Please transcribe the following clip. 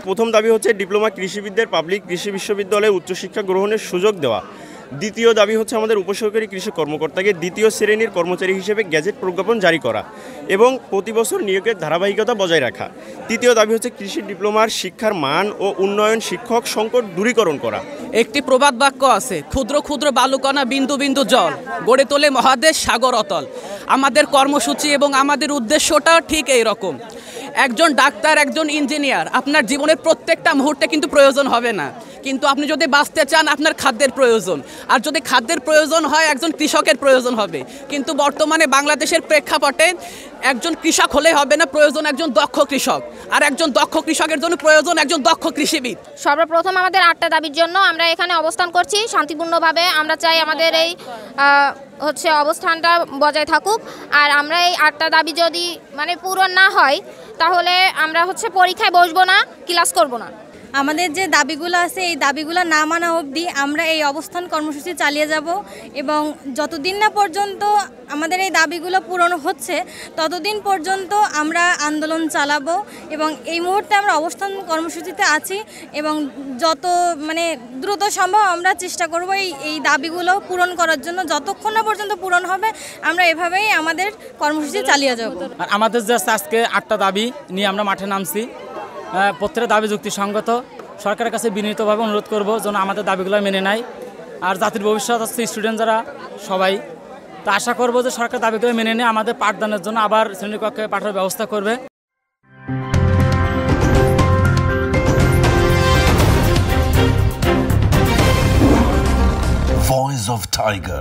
প্রথম দাবি হচ্ছে ডিপ্লোমা কৃষিবিদদের পাবলিক কৃষি বিশ্ববিদ্যালয়ে উচ্চশিক্ষা গ্রহণের সুযোগ দেওয়া। দ্বিতীয় দাবি হচ্ছে আমাদের উপসহকারী কৃষি কর্মকর্তাকে দ্বিতীয় শ্রেণীর কর্মচারী হিসেবে গ্যাজেট প্রজ্ঞাপন জারি করা এবং প্রতি বছর নিয়োগের ধারাবাহিকতা বজায় রাখা। তৃতীয় দাবি হচ্ছে কৃষি ডিপ্লোমার শিক্ষার মান ও উন্নয়ন শিক্ষক সংকট দূরীকরণ করা। একটি প্রবাদ বাক্য আছে, ক্ষুদ্র ক্ষুদ্র বালুকণা বিন্দু বিন্দু জল গড়ে তোলে মহাদেশ সাগর অতল। আমাদের কর্মসূচি এবং আমাদের উদ্দেশ্যটাও ঠিক এই রকম। একজন ডাক্তার, একজন ইঞ্জিনিয়ার আপনার জীবনের প্রত্যেকটা মুহূর্তে কিন্তু প্রয়োজন হবে না, কিন্তু আপনি যদি বাঁচতে চান আপনার খাদ্যের প্রয়োজন, আর যদি খাদ্যের প্রয়োজন হয় একজন কৃষকের প্রয়োজন হবে। কিন্তু বর্তমানে বাংলাদেশের প্রেক্ষাপটে একজন কৃষক হলে হবে না, প্রয়োজন একজন দক্ষ কৃষক, আর একজন দক্ষ কৃষকের জন্য প্রয়োজন একজন দক্ষ কৃষিবিদ। সর্বপ্রথম আমাদের 8টা দাবির জন্য আমরা এখানে অবস্থান করছি শান্তিপূর্ণভাবে। আমরা চাই আমাদের এই অবস্থানটা বজায় থাকুক। আর আমরা এই 8টা দাবি যদি পূরণ না হয় তাহলে আমরা পরীক্ষায় বসবো না, ক্লাস করব না। আমাদের যে দাবিগুলো আছে এই দাবিগুলো না মানা অবধি আমরা এই অবস্থান কর্মসূচি চালিয়ে যাব এবং যতদিন না পর্যন্ত আমাদের এই দাবিগুলো পূরণ হচ্ছে ততদিন পর্যন্ত আমরা আন্দোলন চালাবো। এবং এই মুহূর্তে আমরা অবস্থান কর্মসূচিতে আছি এবং যত দ্রুত সম্ভব আমরা চেষ্টা করব এই দাবিগুলো পূরণ করার জন্য। যতক্ষণ না পর্যন্ত পূরণ হবে আমরা এভাবেই আমাদের কর্মসূচি চালিয়ে যাব। আর আমাদের যে আজকে 8টা দাবি নিয়ে আমরা মাঠে নামছি, প্রত্যেকটা দাবি যুক্তিসঙ্গত। সরকারের কাছে বিনীতভাবে অনুরোধ করব যেন আমাদের দাবিগুলো মেনে নেয়। আর জাতির ভবিষ্যৎ হচ্ছে স্টুডেন্ট যারা সবাই, তা আশা করব যে সরকার দাবিগুলো মেনে নিয়ে আমাদের পাঠদানের জন্য আবার শ্রেণীকক্ষে পাঠানোর ব্যবস্থা করবে। Voice of Tiger.